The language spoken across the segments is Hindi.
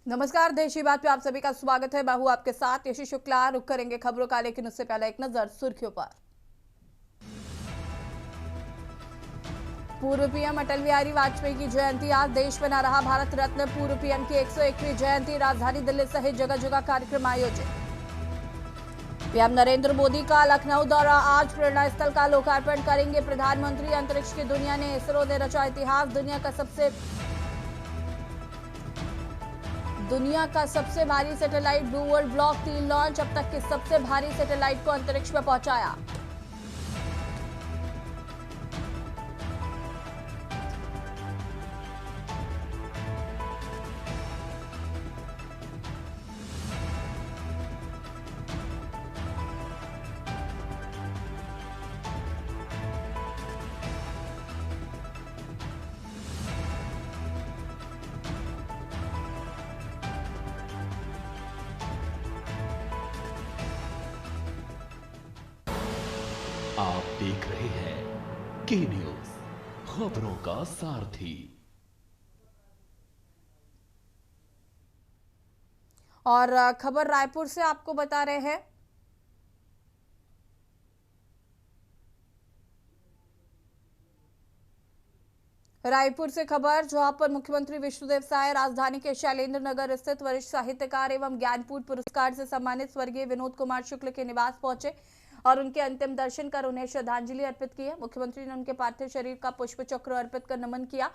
नमस्कार, देशी बात पे आप सभी का स्वागत है। मैं हूं आपके साथ यशी शुक्ला। रुक करेंगे खबरों का, लेकिन उससे पहले एक नजर सुर्खियों पर। पूर्व पीएम अटल बिहारी वाजपेयी की जयंती आज, देश बना रहा भारत रत्न। पूर्व पीएम की 101वीं जयंती, राजधानी दिल्ली सहित जगह जगह कार्यक्रम आयोजित। पीएम नरेंद्र मोदी का लखनऊ दौरा आज, प्रेरणा स्थल का लोकार्पण करेंगे प्रधानमंत्री। अंतरिक्ष की दुनिया ने, इसरो ने रचा इतिहास। दुनिया का सबसे भारी satellite blue world block 3 launch, अब तक के सबसे भारी सैटेलाइट को अंतरिक्ष में पहुंचाया। आप देख रहे हैं के न्यूज, खबरों का सारथी। और खबर रायपुर से आपको बता रहे हैं। रायपुर से खबर, जहां पर मुख्यमंत्री विष्णुदेव साय राजधानी के शैलेंद्र नगर स्थित वरिष्ठ साहित्यकार एवं ज्ञानपीठ पुरस्कार से सम्मानित स्वर्गीय विनोद कुमार शुक्ल के निवास पहुंचे और उनके अंतिम दर्शन कर उन्हें श्रद्धांजलि अर्पित की है। मुख्यमंत्री ने उनके पार्थिव शरीर का पुष्प चक्र अर्पित कर नमन किया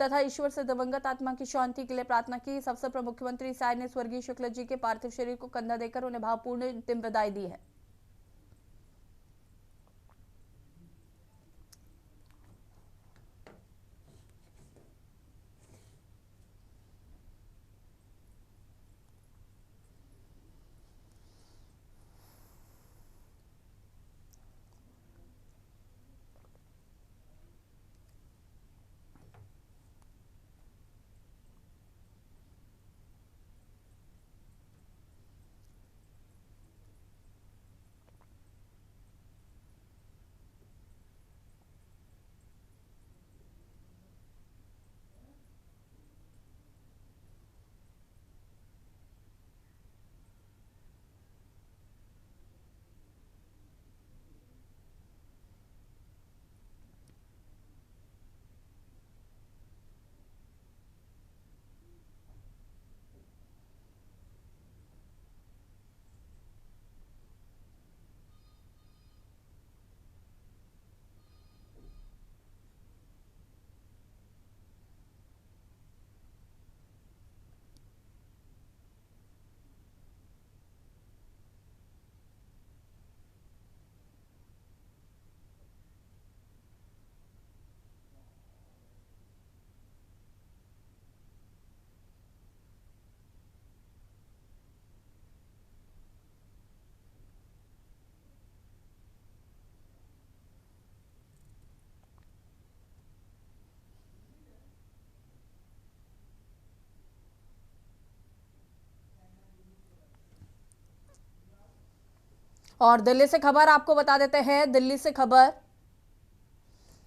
तथा ईश्वर से दिवंगत आत्मा की शांति के लिए प्रार्थना की। इस अवसर पर मुख्यमंत्री साय ने स्वर्गीय शुक्ल जी के पार्थिव शरीर को कंधा देकर उन्हें भावपूर्ण अंतिम विदाई दी है। और दिल्ली से खबर आपको बता देते हैं। दिल्ली से खबर,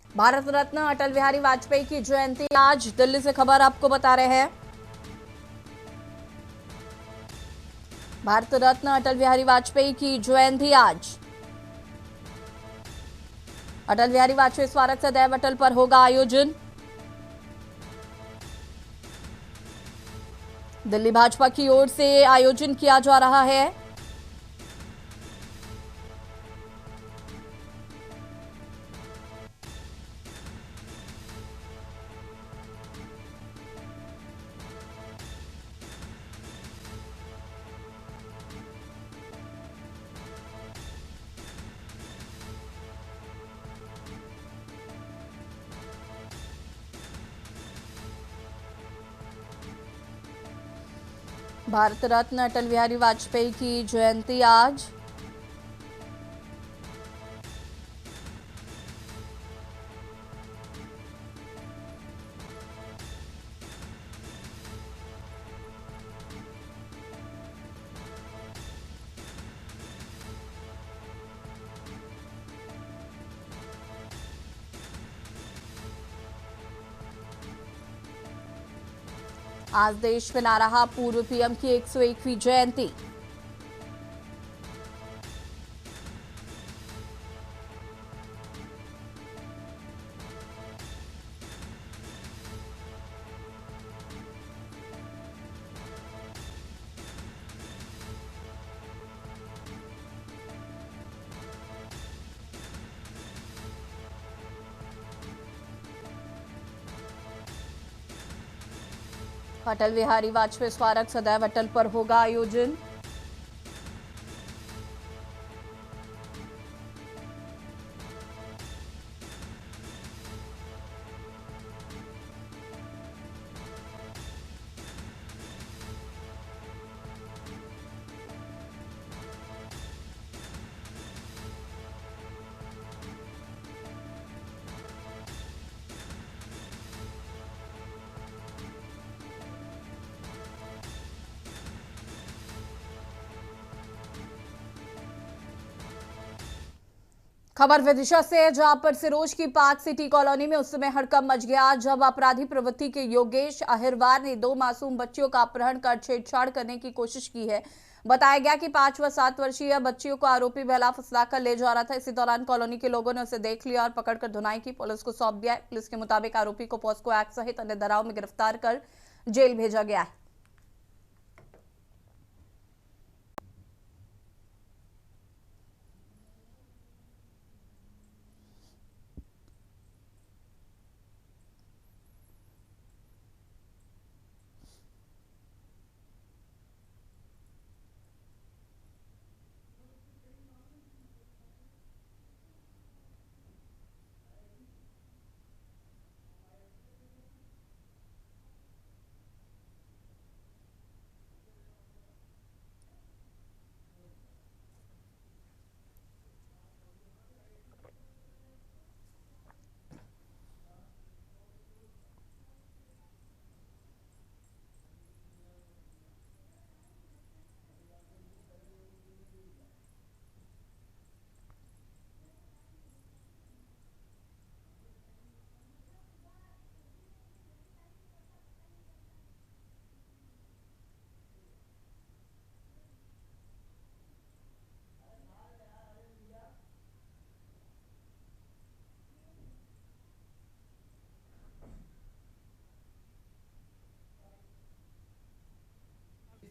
भारत रत्न अटल बिहारी वाजपेयी की जयंती आज, दिल्ली से खबर आपको बता रहे हैं। भारत रत्न अटल बिहारी वाजपेयी की जयंती आज, अटल बिहारी वाजपेयी स्मारक सदैव अटल पर होगा आयोजन। दिल्ली भाजपा की ओर से आयोजन किया जा रहा है। भारत रत्न अटल बिहारी वाजपेयी की जयंती आज, आज देश मना रहा पूर्व पीएम की 101वीं जयंती। अटल बिहारी वाजपेयी स्मारक सदैव अटल पर होगा आयोजन। खबर विदिशा से है, जहां पर सिरोज की पार्क सिटी कॉलोनी में उस समय हड़कंप मच गया जब अपराधी प्रवृत्ति के योगेश अहिरवार ने 2 मासूम बच्चियों का अपहरण कर छेड़छाड़ करने की कोशिश की है। बताया गया कि 5 व 7 वर्षीय बच्चियों को आरोपी बहला फुसलाकर ले जा रहा था। इसी दौरान कॉलोनी के लोगों ने उसे देख लिया और पकड़कर धुनाई की। पुलिस को सौंप दिया है। पुलिस के मुताबिक आरोपी को पॉस्को एक्ट सहित अन्य धाराओं में गिरफ्तार कर जेल भेजा गया है।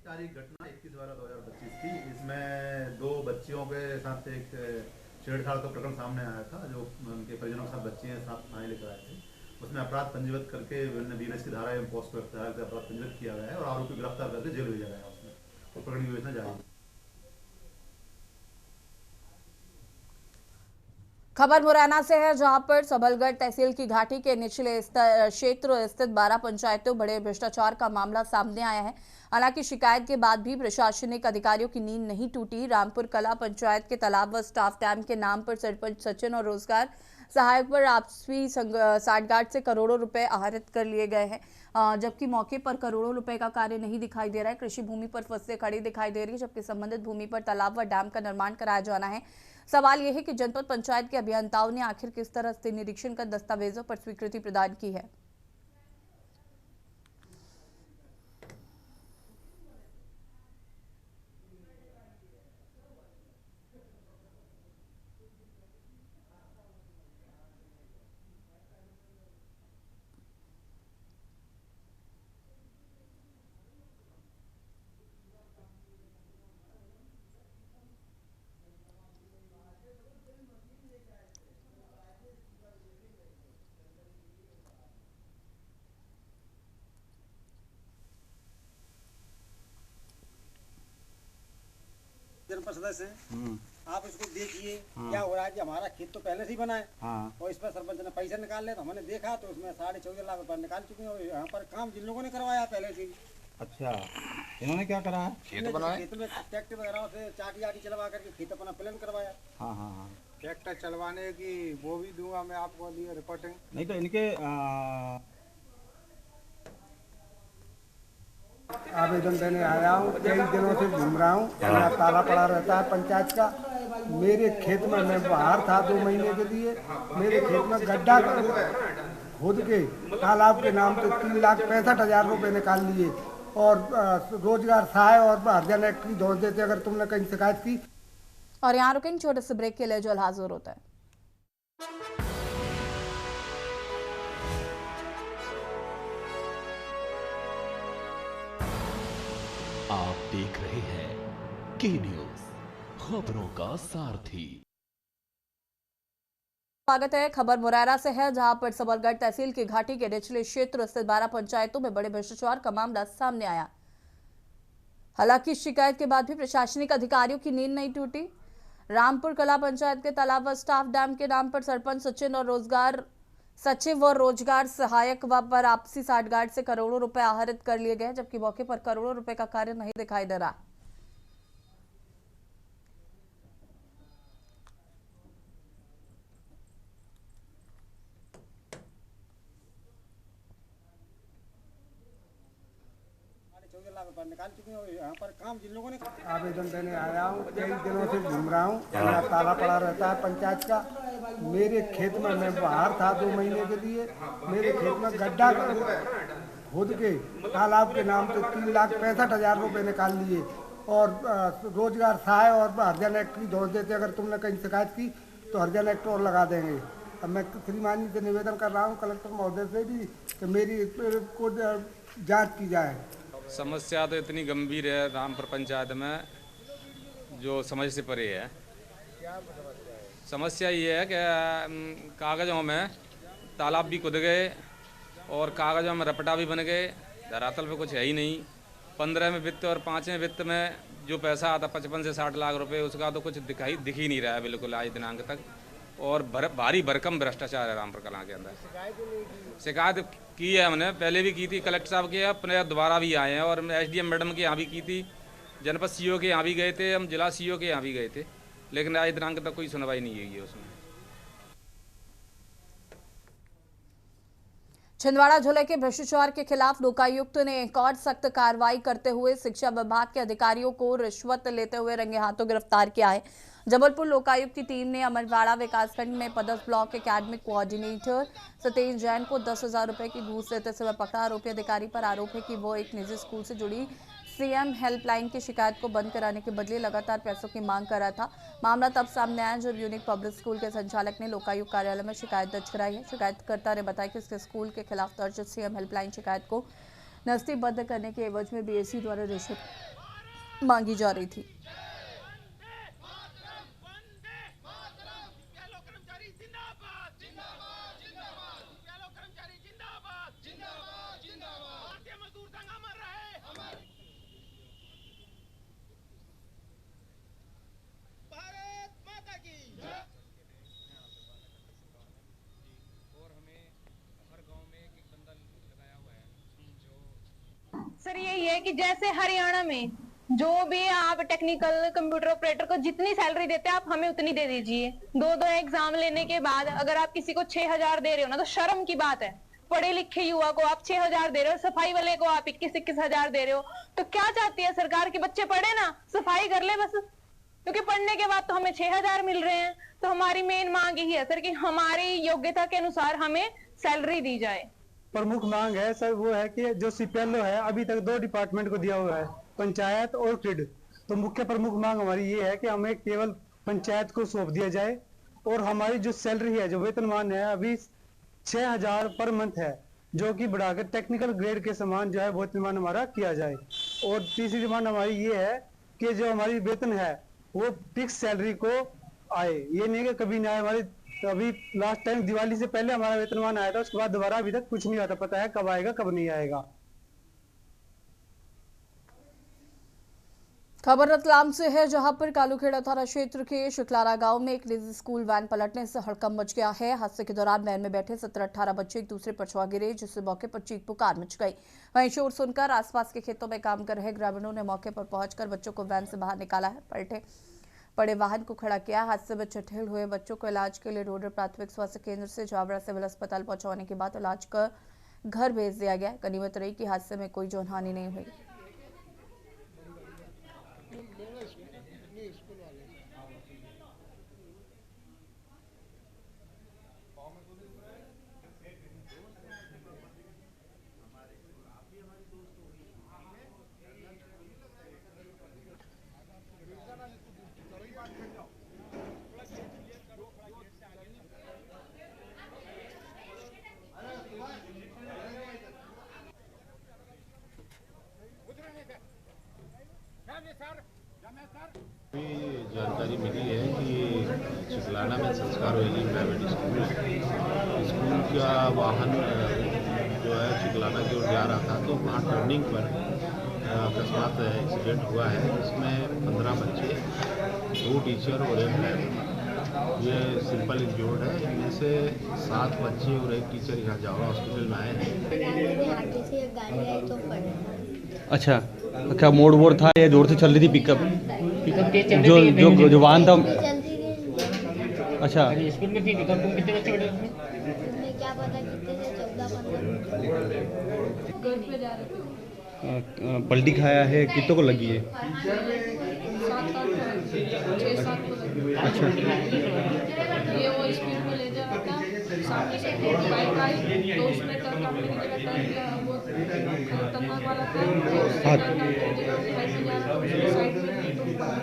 तारीख घटना 21/12/2025 की। इसमें 2 बच्चियों के साथ एक छेड़छाड़ का प्रकरण सामने आया था, जो उनके परिजनों के साथ बच्चियां साथ थाने लेकर आए थे। उसमें अपराध पंजीबद्ध करके बीएनएस की धारा एवं पॉस्को एक्ट से अपराध पंजीबद्ध किया गया है और आरोपी गिरफ्तार करके जेल भेजा गया है। उसमें और प्रकरण योजना जारी है। खबर मुरैना से है, जहां पर सबलगढ़ तहसील की घाटी के निचले क्षेत्र स्थित 12 पंचायतों बड़े भ्रष्टाचार का मामला सामने आया है। हालांकि शिकायत के बाद भी प्रशासनिक अधिकारियों की नींद नहीं टूटी। रामपुर कला पंचायत के तालाब व स्टाफ डैम के नाम पर सरपंच सचिन और रोजगार सहायक पर आपसी साठगांठ से करोड़ों रुपए आहरित कर लिए गए हैं, जबकि मौके पर करोड़ों रुपए का कार्य नहीं दिखाई दे रहा है। कृषि भूमि पर फसलें खड़ी दिखाई दे रही है, जबकि संबंधित भूमि पर तालाब व डैम का निर्माण कराया जाना है। सवाल यह है कि जनपद पंचायत के अभियंताओं ने आखिर किस तरह से निरीक्षण कर दस्तावेजों पर स्वीकृति प्रदान की है। जनपद सदस्य हैं, आप इसको देखिए क्या हो रहा है कि हमारा खेत तो पहले से ही बना है और इसमें सरपंच ने पैसे निकाल ले, तो हमने देखा तो उसमें 14.5 लाख रुपए निकाल चुके हैं और यहाँ पर काम जिन लोगों ने करवाया पहले से ही। अच्छा, इन्होंने क्या करा है? खेत बनाए, खेत में ट्रैक्टर वगैरह से चाटी आटी चलवा करके खेत अपना प्लान करवाया। हाँ हाँ हाँ, ट्रैक्टर चलवाने की वो भी दूंगा मैं आपको रिपोर्टिंग। नहीं तो इनके आवेदन देने आया हूँ, कई दिनों से घूम रहा हूँ, मेरा ताला पड़ा रहता है पंचायत का। मेरे खेत में मैं बाहर था 2 महीने के लिए, मेरे खेत में गड्ढा खोद के तालाब के नाम से 3,65,000 रुपये निकाल लिए और रोजगार सहाय और हरियाणा एक्ट की दौड़ देते अगर तुमने कहीं शिकायत की। और यहाँ रुकेंगे छोटे से ब्रेक के लिए, जल्द हाजिर होता है। आप देख रहे हैं के न्यूज, खबरों का सारथी। स्वागत है। खबर मुरैना से है, जहां पर सबलगढ़ तहसील की घाटी के निचले क्षेत्र स्थित 12 पंचायतों में बड़े भ्रष्टाचार का मामला सामने आया। हालांकि शिकायत के बाद भी प्रशासनिक अधिकारियों की नींद नहीं टूटी। रामपुर कला पंचायत के तालाब व स्टाफ डैम के नाम पर सरपंच सचिव और रोजगार सहायक पर आपसी साठगांठ से करोड़ों रुपए आहरित कर लिए गए, जबकि मौके पर करोड़ों रुपए का कार्य नहीं दिखाई दे रहा। निकाल चुके हैं और यहाँ पर काम जिन लोगों ने आवेदन देने आया हूँ, कई दिनों से घूम रहा हूँ, मेरा ताला पड़ा रहता है पंचायत का। मेरे खेत में मैं बाहर था 2 महीने के लिए, मेरे खेत में गड्ढा खोद के तालाब के नाम से 3,65,000 रुपये निकाल लिए और रोजगार सहाय और हरियाणा एक्ट की दौड़ देते अगर तुमने कहीं शिकायत की तो हरियाणा एक्ट और लगा देंगे। अब मैं श्रीमान जी से निवेदन कर रहा हूँ, कलेक्टर महोदय से भी, कि मेरी को जाँच की जाए। समस्या तो इतनी गंभीर है रामपुर पंचायत में, जो समझ से परे है। समस्या ये है कि कागज़ों में तालाब भी खुद गए और कागज़ों में रपटा भी बन गए, धरातल पे कुछ है ही नहीं। 15 में वित्त और 5वें वित्त में जो पैसा आता 55 से 60 लाख रुपए, उसका तो कुछ दिख ही नहीं रहा है बिल्कुल आज दिनांक तक। और भारी भरकम भ्रष्टाचार है रामपुर कलां के अंदर। शिकायत की है हमने, पहले भी की थी कलेक्टर साहब के, अपने दोबारा भी आए हैं और एसडीएम मैडम के यहाँ भी की थी, जनपद सीओ के यहाँ भी गए थे, हम जिला सीओ के यहाँ भी गए थे, लेकिन आज दिनांक तक कोई सुनवाई नहीं हुई है उसमें। छिंदवाड़ा जिले के भ्रष्टाचार के खिलाफ लोकायुक्त ने एक और सख्त कार्रवाई करते हुए शिक्षा विभाग के अधिकारियों को रिश्वत लेते हुए रंगे हाथों गिरफ्तार किया है। जबलपुर लोकायुक्त की टीम ने अमरवाड़ा विकासखंड में पदस्थ block academic coordinator Satej Jain को 10,000 रुपए की घूस लेते समय पकड़ा। आरोपी अधिकारी पर आरोप है कि वो एक निजी स्कूल से जुड़ी सीएम हेल्पलाइन की शिकायत को बंद कराने के बदले लगातार पैसों की मांग कर रहा था। मामला तब सामने आया जब यूनिक पब्लिक स्कूल के संचालक ने लोकायुक्त कार्यालय में शिकायत दर्ज कराई है। शिकायतकर्ता ने बताया कि उसके स्कूल के खिलाफ दर्ज सीएम हेल्पलाइन शिकायत को नस्तीबद्ध करने के एवज में बीएसई द्वारा रिश्वत मांगी जा रही थी। सर यही है कि जैसे हरियाणा में जो भी आप टेक्निकल कंप्यूटर ऑपरेटर को जितनी सैलरी देते हैं आप हमें उतनी दे दीजिए। 2 एग्जाम लेने के बाद अगर आप किसी को 6,000 दे रहे हो ना, तो शर्म की बात है। पढ़े लिखे युवा को आप 6,000 दे रहे हो, सफाई वाले को आप 21,000 दे रहे हो, तो क्या चाहती है सरकार के बच्चे पढ़े ना, सफाई कर ले बस, क्योंकि पढ़ने के बाद तो हमें 6,000 मिल रहे हैं। तो हमारी मेन मांग यही है सर कि हमारी योग्यता के अनुसार हमें सैलरी दी जाए। प्रमुख मांग है सर वो है कि जो सीपीएलओ है अभी तक 2 डिपार्टमेंट को दिया हुआ है, पंचायत और क्रिड। तो मुख्य प्रमुख मांग हमारी ये है कि हमें केवल पंचायत को सौंप दिया जाए और हमारी जो सैलरी है, जो वेतनमान है अभी 6,000 पर मंथ है, जो कि बढ़ाकर टेक्निकल ग्रेड के समान जो है वेतनमान हमारा किया जाए। और तीसरी डिमांड हमारी ये है कि जो हमारी वेतन है वो फिक्स सैलरी को आए, ये नहीं कि कभी ना आए। हमारी तो अभी लास्ट टाइम दिवाली से पहले हमारा वेतनमान आया था, उसके बाद दोबारा अभी तक कुछ नहीं आता, पता है कब आएगा कब नहीं आएगा। खबर रतलाम से है, जहां पर कालूखेड़ा थाना क्षेत्र के शुक्लारा गांव में एक निजी स्कूल वैन पलटने से हड़कंप मच गया है। हादसे के दौरान वैन में बैठे 17-18 बच्चे एक दूसरे पर चढ़ गिरे, जिससे मौके पर चीख पुकार मच गई। वहीं शोर सुनकर आसपास के खेतों में काम कर रहे ग्रामीणों ने मौके पर पहुंचकर बच्चों को वैन से बाहर निकाला है। पलटे पड़े वाहन को खड़ा किया। हादसे में चठेल हुए बच्चों को इलाज के लिए रोडर प्राथमिक स्वास्थ्य केंद्र से जावरा सिविल अस्पताल पहुंचाने के बाद इलाज कर घर भेज दिया गया। गनीमत रही कि हादसे में कोई जानहानि नहीं हुई। जानकारी मिली है कि चिकलाना में संस्कार होगी प्राइवेट स्कूल का वाहन जो है चिकलाना की ओर जा रहा था, तो वहाँ टर्निंग पर अकस्मात एक्सीडेंट हुआ है। इसमें 15 बच्चे, 2 टीचर और 1 ड्राइवर ये सिंपल इंजोर्ड है। इनमें से 7 बच्चे और 1 टीचर यहाँ जावा हॉस्पिटल में आए हैं। आगे से एक गाड़ी आई तो पड़ी। अच्छा, क्या मोड़ था या जोर से चल रही थी पिकअप जो वाहन था? चलती रही। अच्छा, स्कूल में थी पिकअप। तुम कितने बच्चे बैठे उसमें? तुम्हें क्या पता कितने से 14-15 घर पे जा रहे थे। पलटी खाया है, कितनों को लगी है? 7-8 को लगी। अच्छा, ये वो स्पीड में ले जा रहा था, सामने से बाइक आई तो उसमें टर्न काटने की जगह टर्न वो खतरनाक वाला था, हाँ। टर्न काटने की जगह साइड में जा रहा था, उसके साइड में तो पड़ा।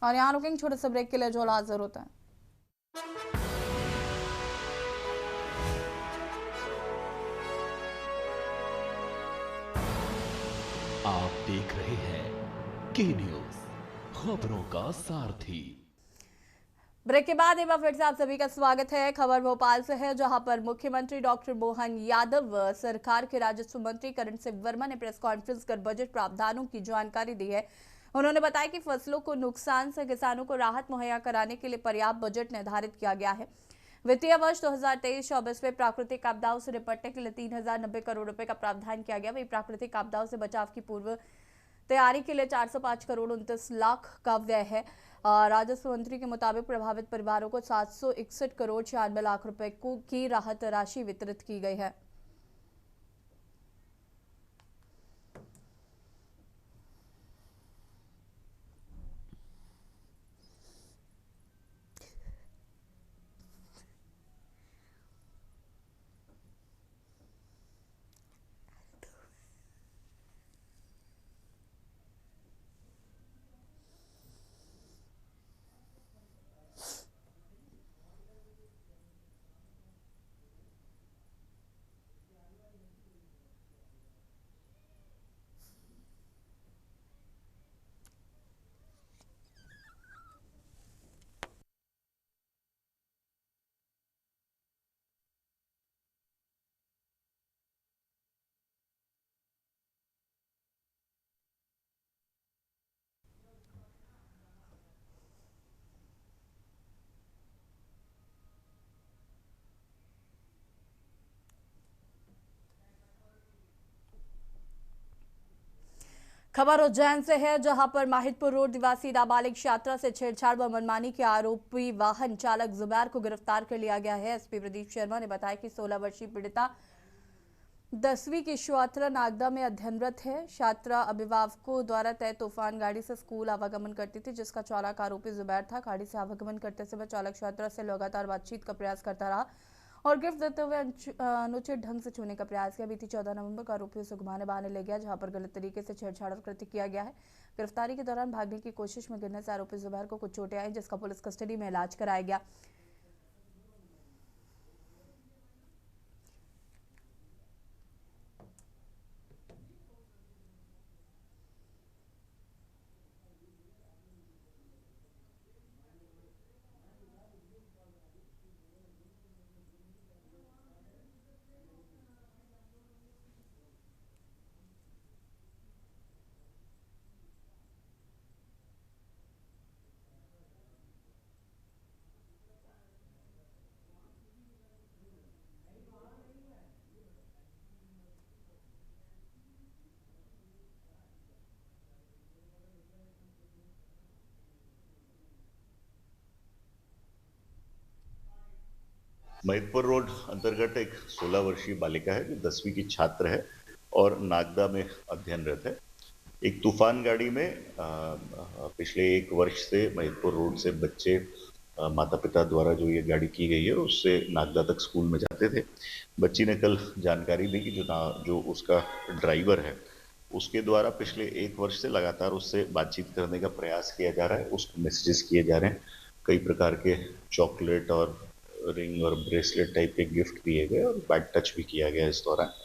और यहाँ रुकेंगे छोटे से ब्रेक के लिए, जो हाजिर होता है। आप देख रहे हैं के न्यूज, खबरों का सारथी। ब्रेक के बाद एक बार फिर से आप सभी का स्वागत है। खबर भोपाल से है, जहां पर मुख्यमंत्री डॉक्टर मोहन यादव व सरकार के राजस्व मंत्री करण सिंह वर्मा ने प्रेस कॉन्फ्रेंस कर बजट प्रावधानों की जानकारी दी है। उन्होंने बताया कि फसलों को नुकसान से किसानों को राहत मुहैया कराने के लिए पर्याप्त बजट निर्धारित किया गया है। वित्तीय वर्ष 2023-24 में प्राकृतिक आपदाओं से निपटने के लिए 3090 करोड़ रुपए का प्रावधान किया गया। वही प्राकृतिक आपदाओं से बचाव की पूर्व तैयारी के लिए 405 करोड़ 29 लाख का व्यय है। राजस्व मंत्री के मुताबिक प्रभावित परिवारों को 761 करोड़ 96 लाख रुपए की राहत राशि वितरित की गई है। खबर उज्जैन से है, जहां पर माहिदपुर रोड निवासी नाबालिग छात्रा से छेड़छाड़ व मनमानी के आरोपी वाहन चालक जुबैर को गिरफ्तार कर लिया गया है। एसपी प्रदीप शर्मा ने बताया कि 16 वर्षीय पीड़िता 10वीं की छात्रा नागदा में अध्ययनरत है। छात्रा अभिभावकों द्वारा तय तूफान गाड़ी से स्कूल आवागमन करती थी, जिसका चालक आरोपी जुबैर था। गाड़ी से आवागमन करते समय चालक छात्रा से लगातार बातचीत का प्रयास करता रहा और गिफ्ट देते हुए अनुचित ढंग से छूने का प्रयास किया। बीती 14 नवंबर को आरोपी उसे घुमाने बहाने ले गया, जहां पर गलत तरीके से छेड़छाड़ और कृत्य किया गया है। गिरफ्तारी के दौरान भागने की कोशिश में गिरने से आरोपी जुबैर को कुछ चोटें आई, जिसका पुलिस कस्टडी में इलाज कराया गया। महिदपुर रोड अंतर्गत एक 16 वर्षीय बालिका है जो 10वीं की छात्र है और नागदा में अध्ययनरत है। एक तूफान गाड़ी में पिछले 1 वर्ष से महिदपुर रोड से बच्चे माता पिता द्वारा जो ये गाड़ी की गई है उससे नागदा तक स्कूल में जाते थे। बच्ची ने कल जानकारी दी कि जो उसका ड्राइवर है उसके द्वारा पिछले 1 वर्ष से लगातार उससे बातचीत करने का प्रयास किया जा रहा है, उसको मैसेजेस किए जा रहे हैं, कई प्रकार के चॉकलेट और रिंग और ब्रेसलेट टाइप के गिफ्ट दिए गए और बैड टच भी किया गया इस दौरान।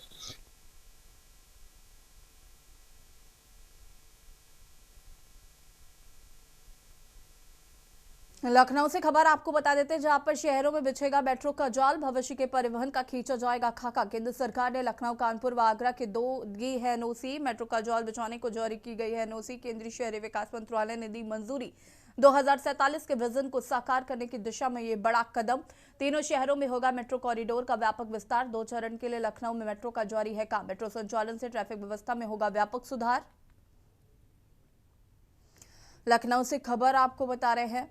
लखनऊ से खबर आपको बता देते हैं, जहां पर शहरों में बिछेगा मेट्रो का जाल, भविष्य के परिवहन का खींचा जाएगा खाका। केंद्र सरकार ने लखनऊ, कानपुर व आगरा के दी है एनओसी। मेट्रो का जाल बिछाने को जारी की गई है एनओसी। केंद्रीय शहरी विकास मंत्रालय ने दी मंजूरी। 2047 के विजन को साकार करने की दिशा में ये बड़ा कदम। तीनों शहरों में होगा मेट्रो कॉरिडोर का व्यापक विस्तार। 2 चरण के लिए लखनऊ में मेट्रो का जारी है काम। मेट्रो संचालन से ट्रैफिक व्यवस्था में होगा व्यापक सुधार। लखनऊ से खबर आपको बता रहे हैं,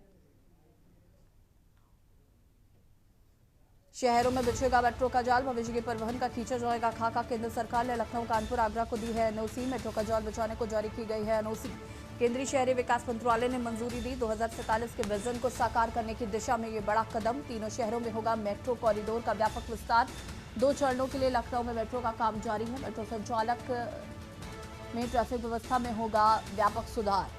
शहरों में बिछेगा मेट्रो का जाल, भविष्य के परिवहन का खींचा जाएगा खाका। केंद्र सरकार ने लखनऊ, कानपुर, आगरा को दी है एनओसी। मेट्रो का जाल बिछाने को जारी की गई है एनओसी। केंद्रीय शहरी विकास मंत्रालय ने मंजूरी दी। 2047 के विजन को साकार करने की दिशा में ये बड़ा कदम। तीनों शहरों में होगा मेट्रो कॉरिडोर का व्यापक विस्तार। 2 चरणों के लिए लखनऊ में मेट्रो का काम जारी है। मेट्रो संचालक में ट्रैफिक व्यवस्था में होगा व्यापक सुधार।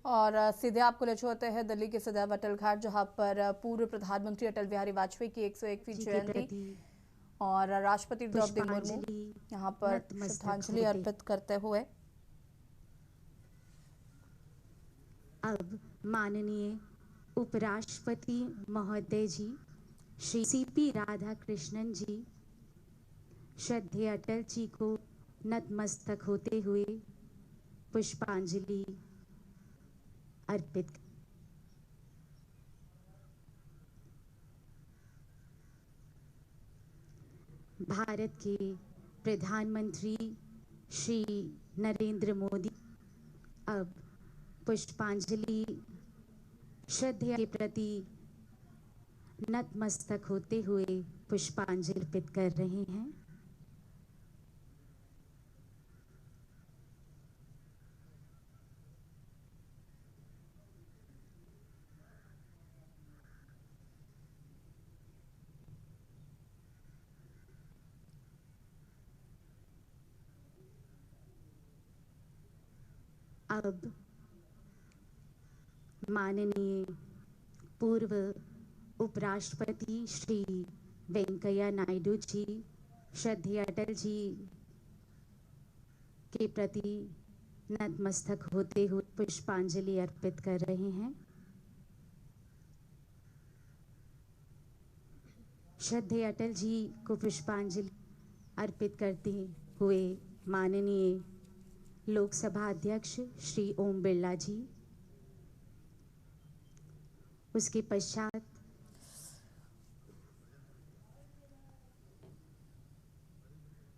और सीधे आपको ले चलते हैं दिल्ली के सदैव अटल घाट, जहां पर पूर्व प्रधानमंत्री अटल बिहारी वाजपेयी की 101वीं जयंती और राष्ट्रपति द्रौपदी मुर्मू यहां पर श्रद्धांजलि अर्पित करते हुए अब माननीय उपराष्ट्रपति महोदय जी श्री सीपी राधाकृष्णन जी श्रद्धेय अटल जी को नतमस्तक होते हुए पुष्पांजलि अर्पित। भारत के प्रधानमंत्री श्री नरेंद्र मोदी अब पुष्पांजलि श्रद्धा के प्रति नतमस्तक होते हुए पुष्पांजलि अर्पित कर रहे हैं। अब माननीय पूर्व उपराष्ट्रपति श्री वेंकैया नायडू जी श्रद्धेय अटल जी के प्रति नतमस्तक होते हुए पुष्पांजलि अर्पित कर रहे हैं। श्रद्धेय अटल जी को पुष्पांजलि अर्पित करते हुए माननीय लोकसभा अध्यक्ष श्री ओम बिरला जी, उसके पश्चात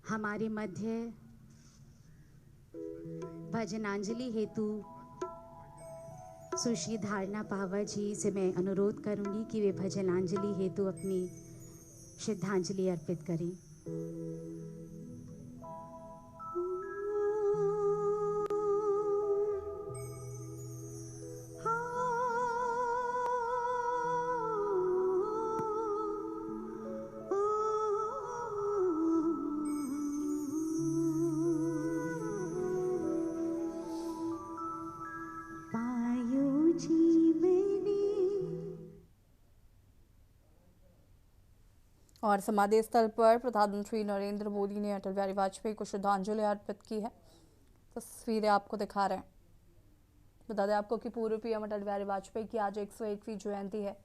हमारे मध्य भजनांजलि हेतु सुश्री धारणा पावा जी से मैं अनुरोध करूंगी कि वे भजनांजलि हेतु अपनी श्रद्धांजलि अर्पित करें। और समाधि स्थल पर प्रधानमंत्री नरेंद्र मोदी ने अटल बिहारी वाजपेयी को श्रद्धांजलि अर्पित की है। तस्वीरें आपको दिखा रहे हैं। बता दें आपको कि पूर्व पीएम अटल बिहारी वाजपेयी की आज 101वीं जयंती है।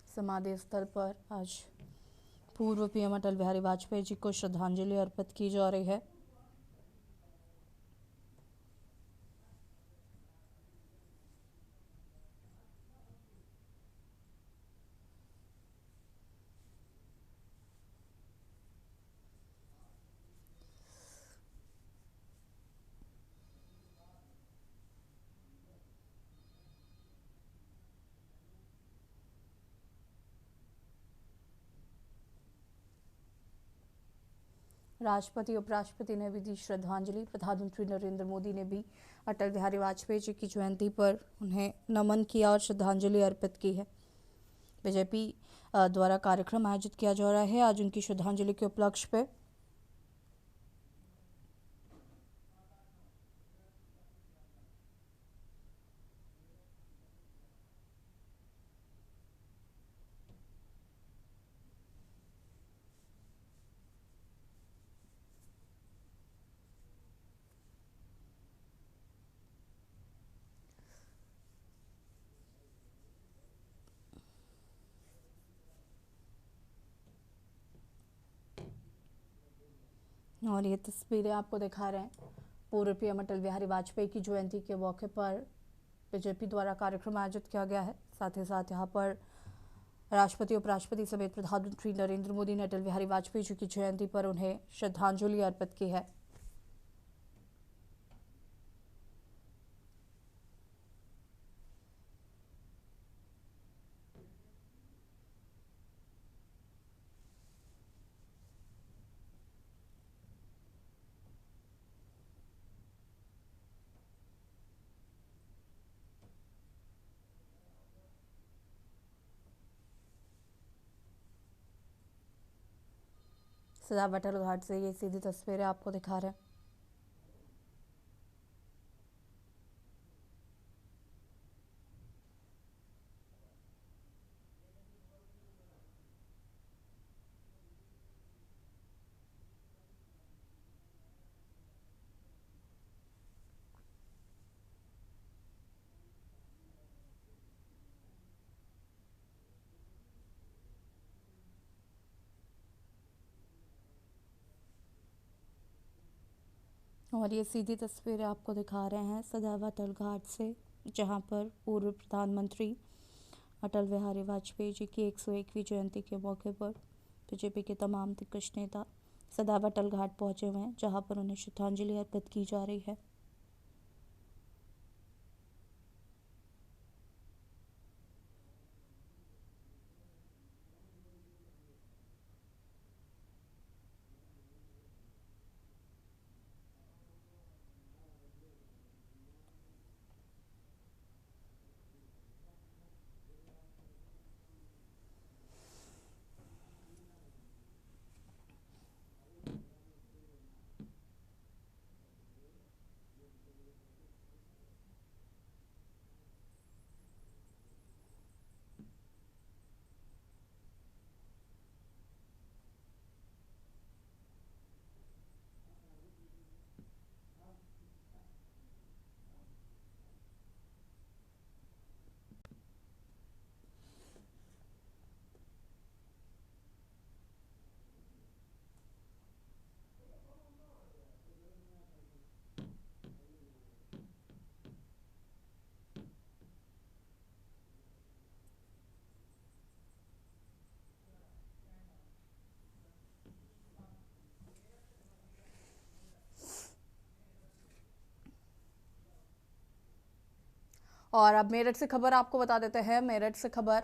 समाधि स्थल पर आज पूर्व पीएम अटल बिहारी वाजपेयी जी को श्रद्धांजलि अर्पित की जा रही है। राष्ट्रपति उपराष्ट्रपति ने भी दी श्रद्धांजलि। प्रधानमंत्री नरेंद्र मोदी ने भी अटल बिहारी वाजपेयी जी की जयंती पर उन्हें नमन किया और श्रद्धांजलि अर्पित की है। बीजेपी द्वारा कार्यक्रम आयोजित किया जा रहा है आज उनकी श्रद्धांजलि के उपलक्ष्य पे। और ये तस्वीरें आपको दिखा रहे हैं पूर्व पीएम अटल बिहारी वाजपेयी की जयंती के मौके पर बीजेपी द्वारा कार्यक्रम आयोजित किया गया है। साथ ही साथ यहाँ पर राष्ट्रपति उपराष्ट्रपति समेत प्रधानमंत्री नरेंद्र मोदी ने अटल बिहारी वाजपेयी जी की जयंती पर उन्हें श्रद्धांजलि अर्पित की है। सदाबहार घाट से ये सीधी तस्वीरें आपको दिखा रहे हैं। और ये सीधी तस्वीरें आपको दिखा रहे हैं सदाबहार घाट से, जहां पर पूर्व प्रधानमंत्री अटल बिहारी वाजपेयी जी की 101वीं जयंती के मौके पर बीजेपी के तमाम दिग्गज नेता सदाबहार घाट पहुंचे हुए हैं, जहां पर उन्हें श्रद्धांजलि अर्पित की जा रही है। और अब मेरठ से खबर आपको बता देते हैं। मेरठ से खबर,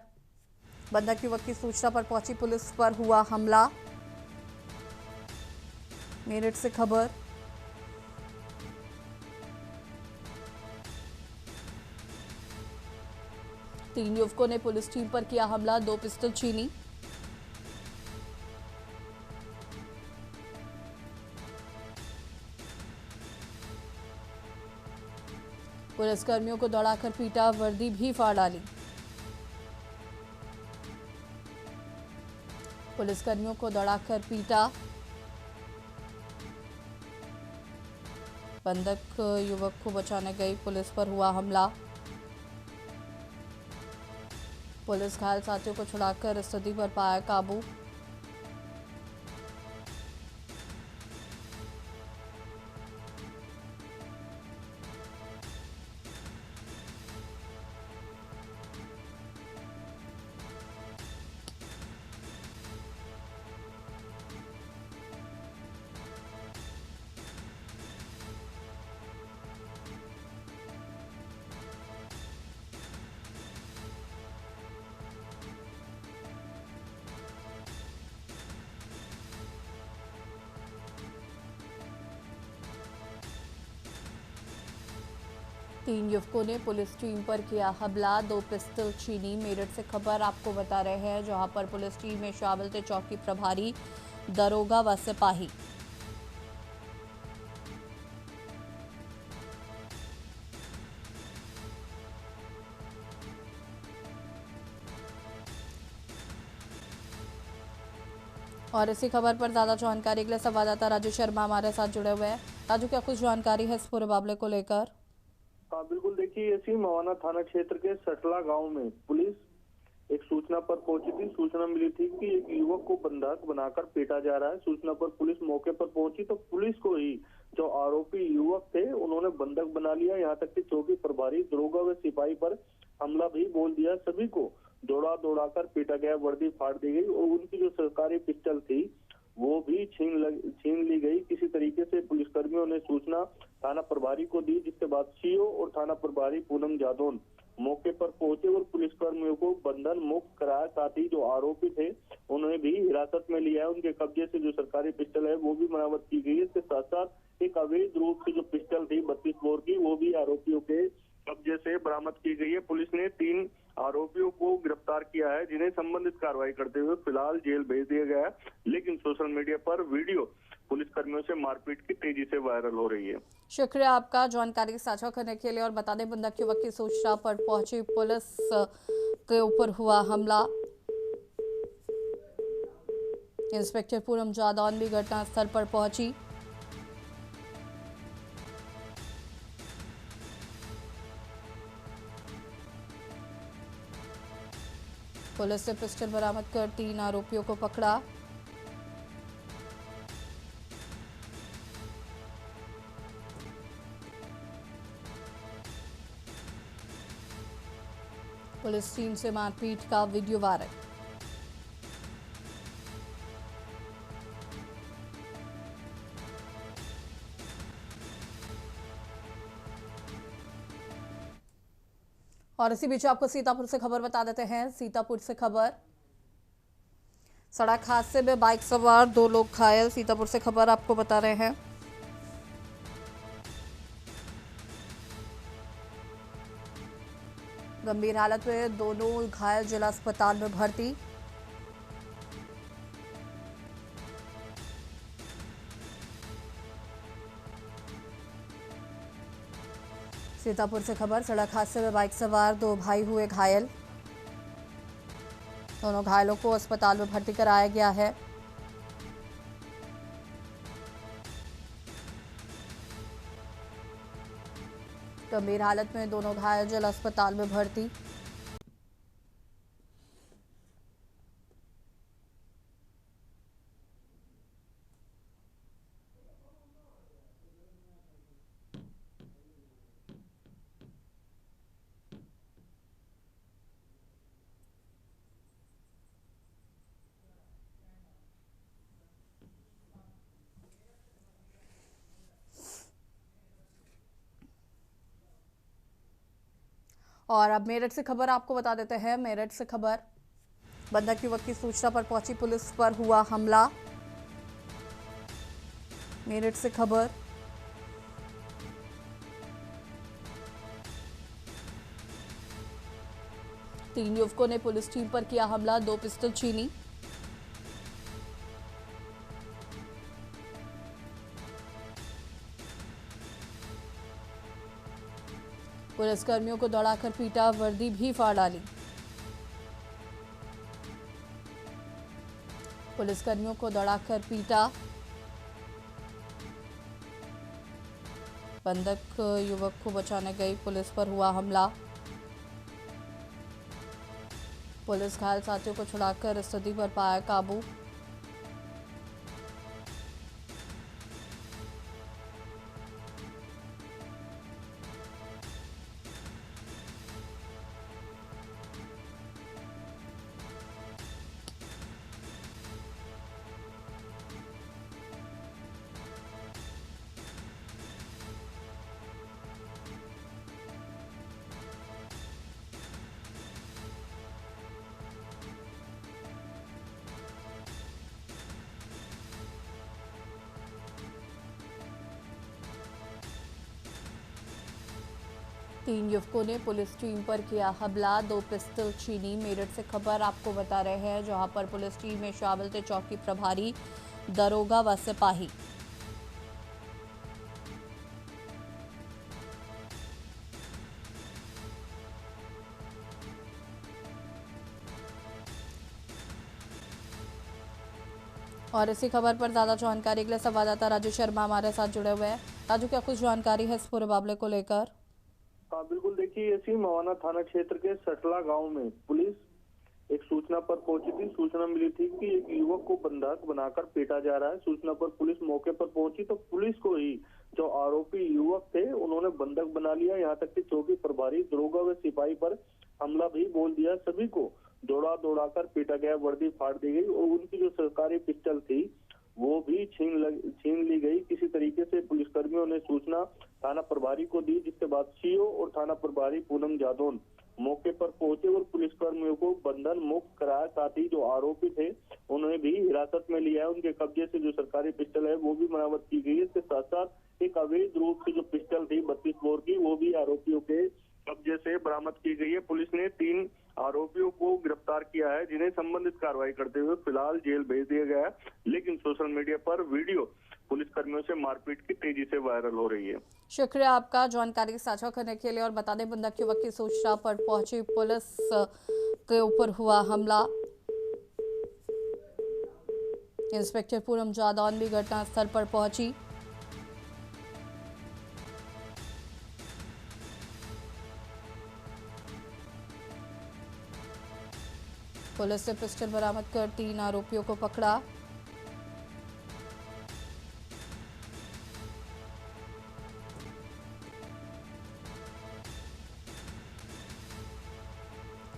बंधक युवक की सूचना पर पहुंची पुलिस पर हुआ हमला। मेरठ से खबर, तीन युवकों ने पुलिस टीम पर किया हमला, 2 पिस्टल छीनी। पुलिसकर्मियों को दौड़ाकर पीटा, वर्दी भी फाड़ डाली। पुलिसकर्मियों को दौड़ाकर पीटा, बंधक युवक को बचाने गई पुलिस पर हुआ हमला। पुलिस घायल साथियों को छुड़ाकर स्थिति पर पाया काबू। तीन युवकों ने पुलिस टीम पर किया हमला, 2 पिस्टल छीनी। मेरठ से खबर आपको बता रहे हैं, जहां पर पुलिस टीम में शामिल थे चौकी प्रभारी, दरोगा व सिपाही। और इसी खबर पर ज्यादा जानकारी के लिए संवाददाता राजू शर्मा हमारे साथ जुड़े हुए हैं। राजू, क्या कुछ जानकारी है इस पूरे मामले को लेकर? हाँ बिल्कुल, देखिए इसी मवाना थाना क्षेत्र के सटला गांव में पुलिस एक सूचना पर पहुंची थी। सूचना मिली थी कि एक युवक को बंधक बनाकर पीटा जा रहा है। सूचना पर पुलिस मौके पर पहुंची तो पुलिस को ही जो आरोपी युवक थे उन्होंने बंधक बना लिया। यहाँ तक कि चौकी प्रभारी, दरोगा व सिपाही पर हमला भी बोल दिया। सभी को दौड़ा कर पीटा गया, वर्दी फाड़ दी गई और उनकी जो सरकारी पिस्टल थी वो भी छीन ली गई। किसी तरीके से पुलिसकर्मियों ने सूचना थाना प्रभारी को दी, जिसके बाद सीओ और थाना प्रभारी पूनम जादौन मौके पर पहुंचे और पुलिसकर्मियों को बंधन मुक्त कराया। साथ ही जो आरोपी थे उन्हें भी हिरासत में लिया है। उनके कब्जे से जो सरकारी पिस्टल है वो भी बरामद की गई है। इसके साथ साथ एक अवैध रूप से जो पिस्टल थी 32 बोर की, वो भी आरोपियों के कब्जे से बरामद की गई है। पुलिस ने 3 आरोपियों को गिरफ्तार किया है, जिन्हें संबंधित कार्रवाई करते हुए फिलहाल जेल भेज दिया गया है। लेकिन सोशल मीडिया पर वीडियो पुलिसकर्मियों से मारपीट की तेजी से वायरल हो रही है। शुक्रिया आपका जानकारी साझा करने के लिए। और बता दें, बंधक युवक की सूचना पर पहुंची पुलिस के ऊपर हुआ हमला। इंस्पेक्टर पूनम जादौन भी घटनास्थल पर पहुंची। पुलिस ने पिस्टल बरामद कर 3 आरोपियों को पकड़ा। पुलिस टीम से मारपीट का वीडियो वायरल। और इसी बीच आपको सीतापुर से खबर बता देते हैं। सीतापुर से खबर, सड़क हादसे में बाइक सवार 2 लोग घायल। सीतापुर से खबर आपको बता रहे हैं। गंभीर हालत में दोनों घायल जिला अस्पताल में भर्ती। सीतापुर से खबर, सड़क हादसे में बाइक सवार 2 भाई हुए घायल। दोनों घायलों को अस्पताल में भर्ती कराया गया है। गंभीर हालत में दोनों घायल जिला अस्पताल में भर्ती। और अब मेरठ से खबर आपको बता देते हैं। मेरठ से खबर, बंधक युवक की सूचना पर पहुंची पुलिस पर हुआ हमला। मेरठ से खबर, तीन युवकों ने पुलिस टीम पर किया हमला, 2 पिस्टल छीनी। पुलिसकर्मियों को दौड़ाकर पीटा, वर्दी भी फाड़ डाली। पुलिसकर्मियों को दौड़ाकर पीटा, बंधक युवक को बचाने गई पुलिस पर हुआ हमला। पुलिस घायल साथियों को छुड़ाकर स्थिति पर पाया काबू। तीन युवकों ने पुलिस टीम पर किया हमला, 2 पिस्टल छीनी। मेरठ से खबर आपको बता रहे हैं, जहां पर पुलिस टीम में शामिल थे चौकी प्रभारी, दरोगा व सिपाही। और इसी खबर पर ज्यादा जानकारी के लिए संवाददाता राजू शर्मा हमारे साथ जुड़े हुए हैं। राजू, क्या कुछ जानकारी है इस पूरे मामले को लेकर? हाँ बिल्कुल, देखिए इसी मवाना थाना क्षेत्र के सटला गांव में पुलिस एक सूचना पर पहुंची थी। सूचना मिली थी कि एक युवक को बंधक बनाकर पीटा जा रहा है। सूचना पर पुलिस मौके पर पहुंची तो पुलिस को ही जो आरोपी युवक थे उन्होंने बंधक बना लिया। यहाँ तक कि चौकी प्रभारी, दरोगा व सिपाही पर हमला भी बोल दिया। सभी को दौड़ा कर पीटा गया, वर्दी फाड़ दी गई और उनकी जो सरकारी पिस्टल थी वो भी छीन ली गई। किसी तरीके से पुलिसकर्मियों ने सूचना थाना प्रभारी को दी, जिसके बाद सीओ और थाना प्रभारी पूनम जादौन मौके पर पहुंचे और पुलिसकर्मियों को बंधन मुक्त कराया। साथ ही जो आरोपी थे उन्हें भी हिरासत में लिया है। उनके कब्जे से जो सरकारी पिस्टल है वो भी बरामद की गई है। इसके साथ साथ एक अवैध रूप से जो पिस्टल थी 32 बोर की, वो भी आरोपियों के कब्जे से बरामद की गई है। पुलिस ने 3 आरोपियों को गिरफ्तार किया है, जिन्हें संबंधित कार्रवाई करते हुए फिलहाल जेल भेज दिया गया है। लेकिन सोशल मीडिया पर वीडियो पुलिसकर्मियों से मारपीट की तेजी से वायरल हो रही है। शुक्रिया आपका जानकारी साझा करने के लिए। और बता दें, बंधक युवक की सूचना पर पहुंची पुलिस के ऊपर हुआ हमला। इंस्पेक्टर पूनम जादौन भी घटनास्थल पर पहुंची। पुलिस ने पिस्टल बरामद कर 3 आरोपियों को पकड़ा।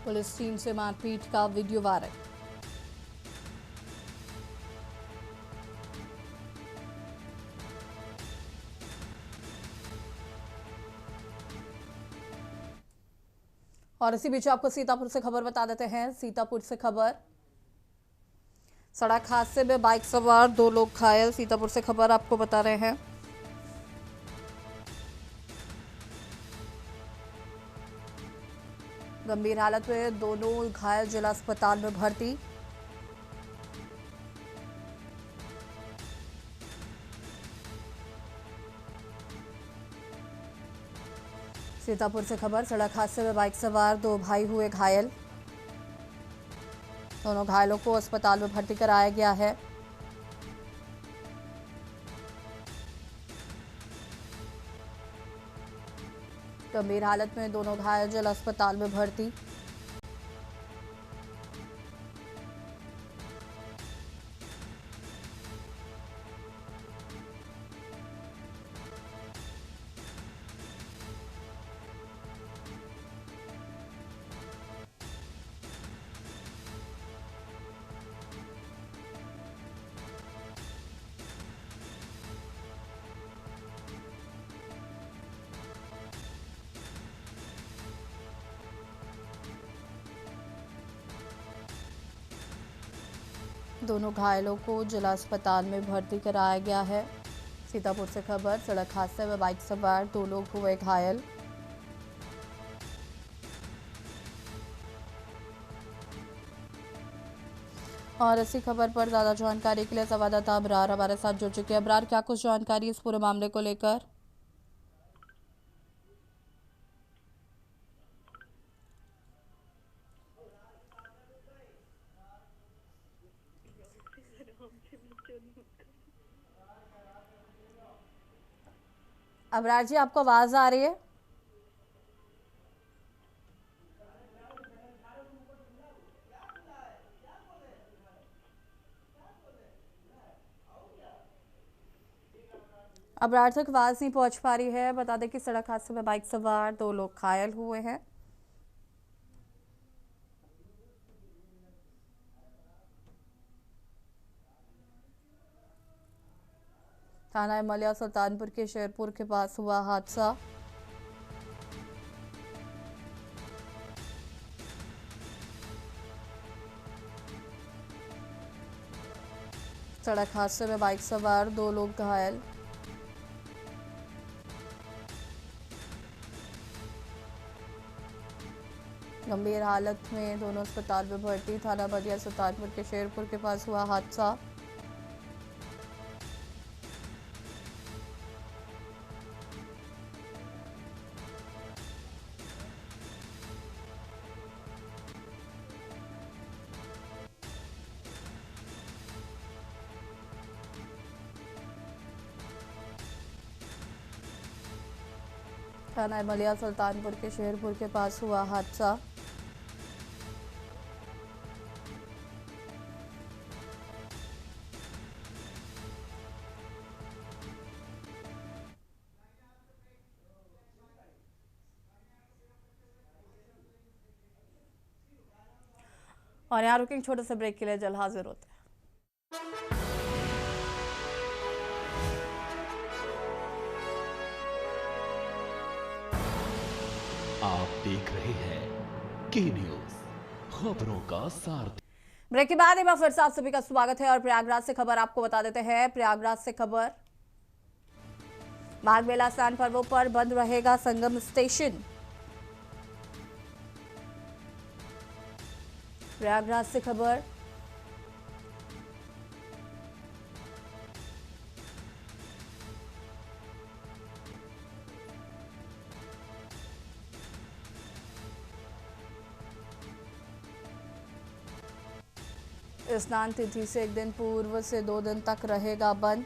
पुलिस टीम से मारपीट का वीडियो वायरल। और इसी बीच आपको सीतापुर से खबर बता देते हैं। सीतापुर से खबर, सड़क हादसे में बाइक सवार 2 लोग घायल। सीतापुर से खबर आपको बता रहे हैं। गंभीर हालत में दोनों घायल जिला अस्पताल में भर्ती। सीतापुर से खबर, सड़क हादसे में बाइक सवार 2 भाई हुए घायल। दोनों घायलों को अस्पताल में भर्ती कराया गया है। गंभीर हालत में दोनों घायल जिला अस्पताल में भर्ती। दोनों घायलों को जिला अस्पताल में भर्ती कराया गया है। सीतापुर से खबर, सड़क हादसे में बाइक सवार 2 लोग हुए घायल। और इसी खबर पर ज्यादा जानकारी के लिए संवाददाता अबरार हमारे साथ जुड़ चुके हैं। अबरार, क्या कुछ जानकारी इस पूरे मामले को लेकर? अबरार जी, आपको आवाज आ रही है? अबरार तक आवाज नहीं पहुंच पा रही है। बता दें कि सड़क हादसे में बाइक सवार 2 लोग घायल हुए हैं। थाना मलिया सुल्तानपुर के शेरपुर के पास हुआ हादसा। सड़क हादसे में बाइक सवार 2 लोग घायल। गंभीर हालत में दोनों अस्पताल में भर्ती। थाना मलिया सुल्तानपुर के शेरपुर के पास हुआ हादसा। थाना मलिया सुल्तानपुर के शेरपुर के पास हुआ हादसा। और यहाँ रुकेंगे छोटे से ब्रेक के लिए, जल्द हाजिर होते हैं। आप देख रहे हैं के न्यूज, खबरों का सार। ब्रेक के बाद एक बार फिर से आप सभी का स्वागत है और प्रयागराज से खबर आपको बता देते हैं। प्रयागराज से खबर, माघ मेला स्नान पर्वों पर बंद रहेगा संगम स्टेशन। प्रयागराज से खबर, स्नान तिथि से 1 दिन पूर्व से 2 दिन तक रहेगा बंद।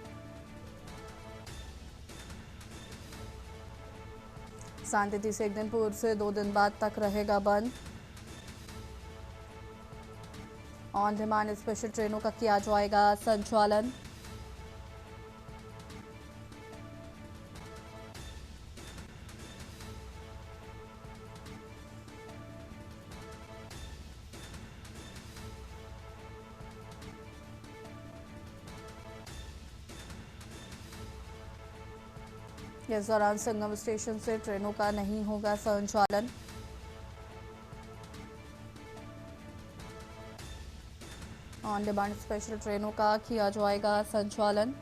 स्नान तिथि से 1 दिन पूर्व से 2 दिन बाद तक रहेगा बंद। ऑन डिमांड स्पेशल ट्रेनों का किया जाएगा संचालन। इस दौरान संगम स्टेशन से ट्रेनों का नहीं होगा संचालन। ऑन डिमांड स्पेशल ट्रेनों का किया जाएगा संचालन।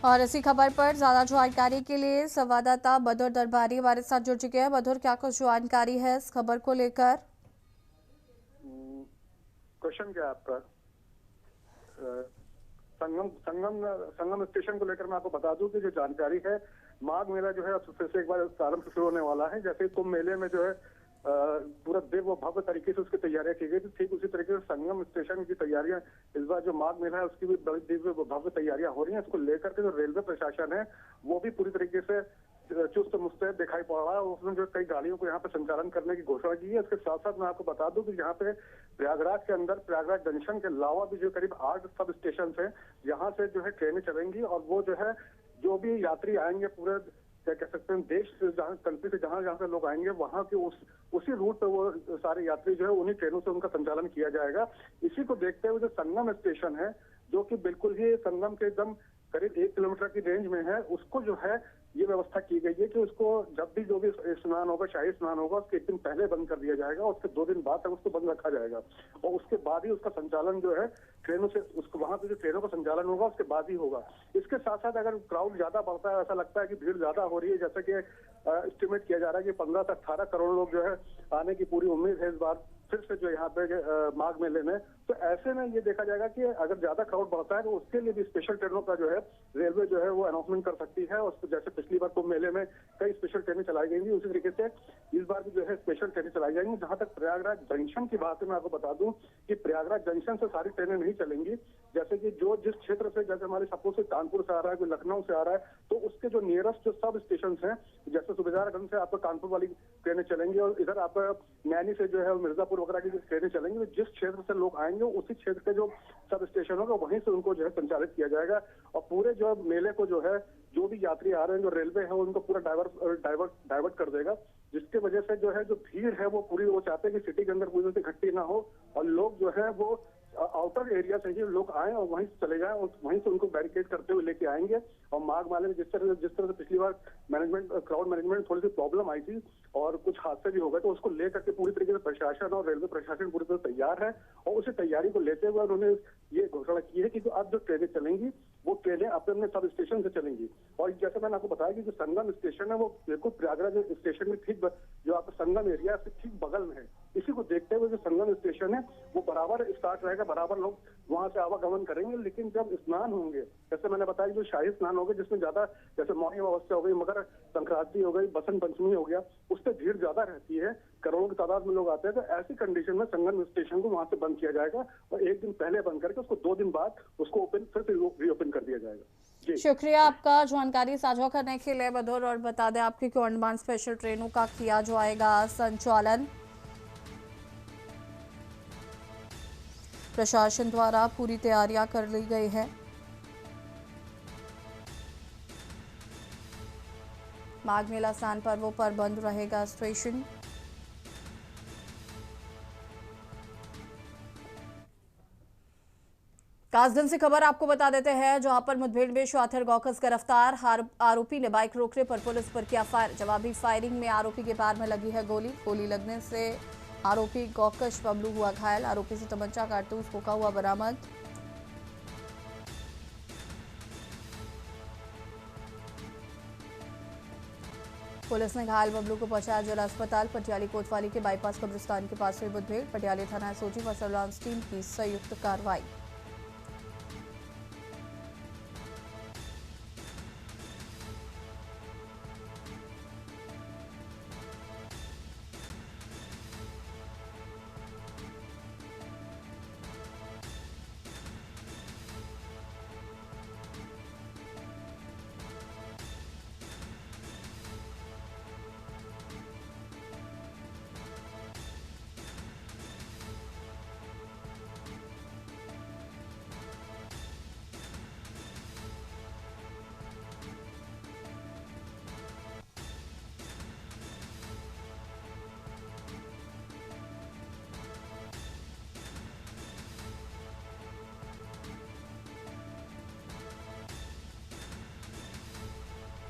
और इसी खबर पर ज्यादा जानकारी के लिए संवाददाता बदर दरबारी हमारे साथ जुड़ चुके हैं। बदर, क्या कुछ जानकारी है इस खबर को लेकर? क्वेश्चन क्या है आपका? संगम स्टेशन को लेकर मैं आपको बता दूं कि जो जानकारी है, माघ मेला जो है अब फिर से एक बार प्रारंभ शुरू होने वाला है। जैसे कुंभ मेले में जो है पूरा दिव्य भव्य तरीके से उसकी तैयारियां की गई थी। ठीक उसी तरीके से संगम स्टेशन की तैयारियां इस बार जो माघ मेला है उसकी भी बड़ी दिव्य भव्य तैयारियां हो रही हैं। इसको लेकर के जो रेलवे प्रशासन है वो भी पूरी तरीके से चुस्त मुस्तैद दिखाई पड़ रहा है। उसने जो कई गाड़ियों को यहाँ पे संचालन करने की घोषणा की है। इसके साथ साथ मैं आपको बता दूं कि यहाँ पे प्रयागराज के अंदर प्रयागराज जंक्शन के अलावा भी जो करीब 8 सब स्टेशन है यहाँ से जो है ट्रेनें चलेंगी और वो जो है जो भी यात्री आएंगे पूरे क्या कह सकते हैं देश से जहाँ कंट्री से जहाँ से लोग आएंगे वहाँ के उसी रूट पे वो सारे यात्री जो है उन्हीं ट्रेनों से उनका संचालन किया जाएगा। इसी को देखते हुए जो संगम स्टेशन है जो कि बिल्कुल ही संगम के एकदम करीब 1 किलोमीटर की रेंज में है उसको जो है ये व्यवस्था की गई है कि उसको जब भी जो भी स्नान होगा शाही स्नान होगा उसके 1 दिन पहले बंद कर दिया जाएगा। उसके 2 दिन बाद तक उसको बंद रखा जाएगा और उसके बाद ही उसका संचालन जो है ट्रेनों से उसको वहां पे जो ट्रेनों का संचालन होगा उसके बाद ही होगा। इसके साथ साथ अगर क्राउड ज्यादा बढ़ता है ऐसा लगता है कि भीड़ ज्यादा हो रही है जैसे कि एस्टिमेट किया जा रहा है कि 15 से 18 करोड़ लोग जो है आने की पूरी उम्मीद है इस बार फिर से जो यहाँ पे माघ मेले में। तो ऐसे में ये देखा जाएगा कि अगर ज्यादा क्राउड बढ़ता है तो उसके लिए भी स्पेशल ट्रेनों का जो है रेलवे जो है वो अनाउंसमेंट कर सकती है। और जैसे पिछली बार कुंभ मेले में कई स्पेशल ट्रेनें चलाई गई थी उसी तरीके से इस बार भी जो है स्पेशल ट्रेनें चलाई जाएंगी। जहां तक प्रयागराज जंक्शन की बात है मैं आपको बता दूं कि प्रयागराज जंक्शन से सारी ट्रेनें नहीं चलेंगी। जैसे कि जो जिस क्षेत्र से जैसे हमारे सपोज से कानपुर से आ रहा है कोई लखनऊ से आ रहा है तो उसके जो नियरेस्ट जो सब स्टेशन है जैसे सुबेदारगंज से आपको कानपुर वाली ट्रेनें चलेंगी और इधर आप नैनी से जो है मिर्जापुर वगैरह की ट्रेनें चलेंगी। तो जिस क्षेत्र से लोग आएंगे उसी क्षेत्र के जो सब स्टेशन होगा वहीं से उनको जो है संचालित किया जाएगा। और पूरे जो मेले को जो है जो भी यात्री आ रहे हैं जो रेलवे है उनको पूरा डाइवर्ट कर देगा जिसके वजह से जो है जो भीड़ है वो पूरी वो चाहते हैं कि सिटी के अंदर पूरी से इकट्ठी ना हो और लोग जो है वो आउटर एरिया से ही लोग आए और वहीं से चले जाएं और वहीं से उनको बैरिकेड करते हुए लेके आएंगे। और माघ मेले में जिस तरह से पिछली बार क्राउड मैनेजमेंट थोड़ी सी प्रॉब्लम आई थी और कुछ हादसे भी हो गए तो उसको लेकर के पूरी तरीके से प्रशासन और रेलवे प्रशासन पूरी तरह तैयार है। और उसी तैयारी को लेते हुए उन्होंने ये घोषणा की है कि जो अब जो ट्रेनें चलेंगी वो ट्रेनें अपने सब स्टेशन से चलेंगी। और जैसे मैंने आपको बताया कि जो संगम स्टेशन है वो बिल्कुल प्रयागराज स्टेशन में ठीक जो आपका संगम एरिया से ठीक बगल में है। इसी को देखते हुए जो संगम स्टेशन है वो बराबर स्टार्ट रहेगा बराबर लोग वहां से आवागमन करेंगे। लेकिन जब स्नान होंगे जैसे मैंने बताया जो शाही स्नान होगा जिसमें ज्यादा जैसे मौनी अमावस्या हो गई मकर संक्रांति हो गई बसंत पंचमी हो गया उससे भीड़ ज्यादा रहती है करोड़ों की तादाद में लोग आते हैं। तो ऐसी कंडीशन में संगम स्टेशन को वहां से बंद किया जाएगा और 1 दिन पहले बंद करके उसको 2 दिन बाद उसको फिर से रीओपन कर दिया जाएगा। शुक्रिया आपका जानकारी साझा करने के लिए मधुर। और बता दें आपकी कि अंडमान स्पेशल ट्रेनों का किया जाएगा संचालन। प्रशासन द्वारा पूरी तैयारियां कर ली गई है। माघ मेला स्नान पर्वों पर बंद रहेगा स्टेशन। कासगंज से खबर आपको बता देते हैं जहां पर मुठभेड़ में श्वाथर गौकस गिरफ्तार। आरोपी ने बाइक रोकने पर पुलिस पर किया फायर। जवाबी फायरिंग में आरोपी के पैर में लगी है गोली लगने से आरोपी गौकश बबलू हुआ घायल। आरोपी से तमंचा कारतूस खोखा हुआ बरामद। पुलिस ने घायल बबलू को पहुंचाया जिला अस्पताल। पटियाली कोतवाली के बाईपास कब्रिस्तान के पास हुई मुठभेड़। पटियाली थाना एसओजी व सर्विलांस टीम की संयुक्त कार्रवाई।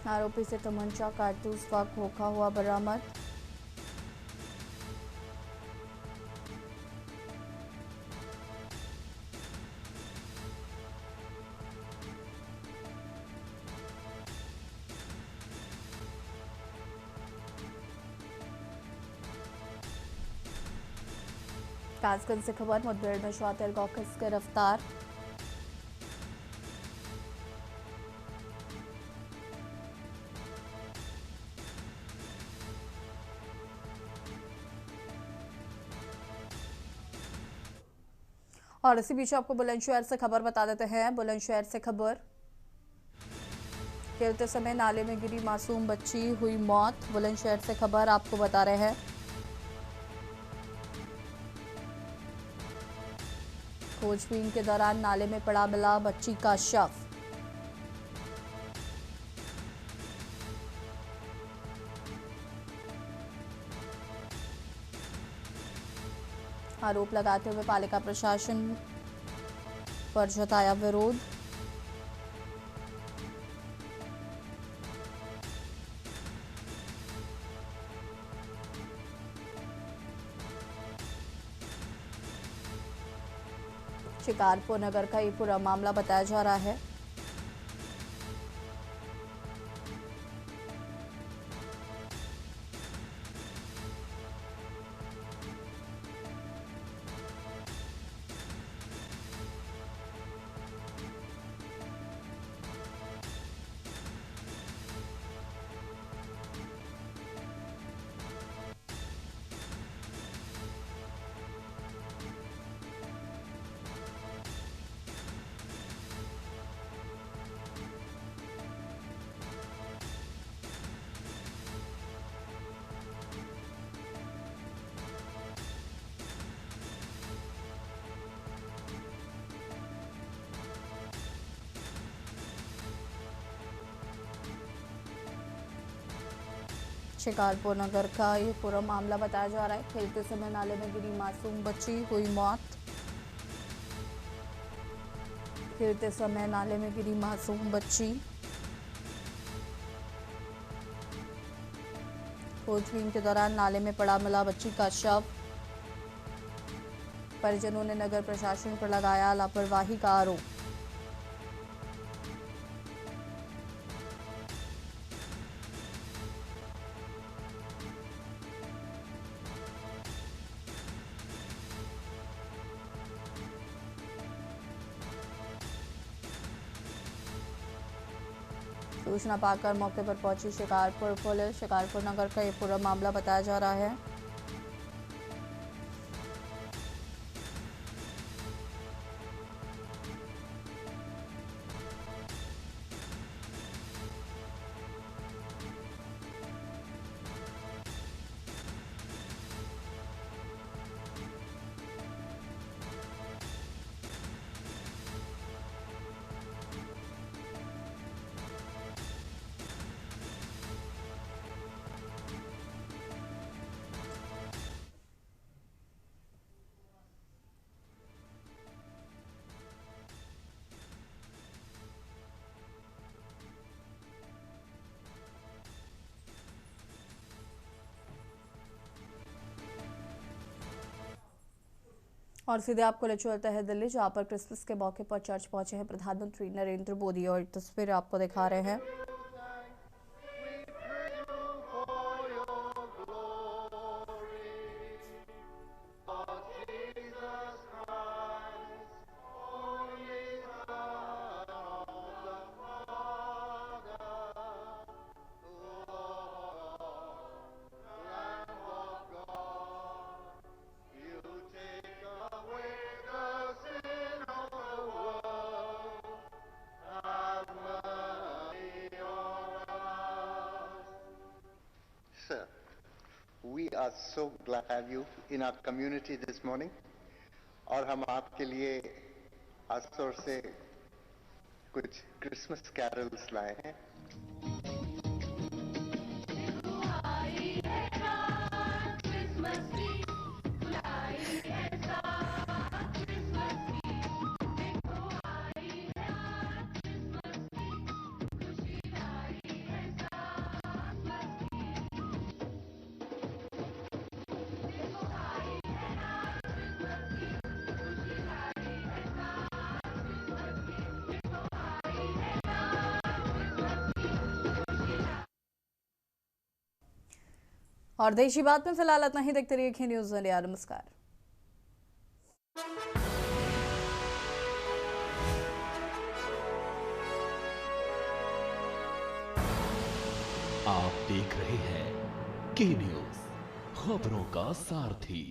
आरोपी से तमंचा कारतूस व खोखा हुआ बरामद। कासगंज से खबर मुठभेड़ में श्वाथर गौकस गिरफ्तार। और इसी बीच आपको बुलंदशहर से खबर बता देते हैं। बुलंदशहर से खबर, खेलते समय नाले में गिरी मासूम बच्ची हुई मौत। बुलंदशहर से खबर आपको बता रहे हैं। खोजबीन के दौरान नाले में पड़ा मिला बच्ची का शव। आरोप लगाते हुए पालिका प्रशासन पर जताया विरोध। शिकारपुर नगर का ये पूरा मामला बताया जा रहा है। शिकारपुर नगर का ये पूरा मामला बताया जा रहा है। खेलते समय नाले में गिरी मासूम बच्ची हुई मौत। खेलते समय नाले में गिरी मासूम बच्ची। खोजबीन के दौरान नाले में पड़ा मिला बच्ची का शव। परिजनों ने नगर प्रशासन पर लगाया लापरवाही का आरोप। सूचना पाकर मौके पर पहुंची शिकारपुर पुलिस। शिकारपुर नगर का ये पूरा मामला बताया जा रहा है। और सीधे आपको ले चलते हैं दिल्ली, जहां पर क्रिसमस के मौके पर चर्च पहुंचे हैं प्रधानमंत्री नरेंद्र मोदी। और तस्वीर आपको दिखा रहे हैं। Sir, we are so glad to have you in our community this morning. और हम आपके लिए खासतौर से कुछ क्रिसमस कैरल्स लाए हैं। और देशी बात में फिलहाल इतना ही। देखते रहिए के न्यूज़ इंडिया। नमस्कार। आप देख रहे हैं के न्यूज़, खबरों का सारथी।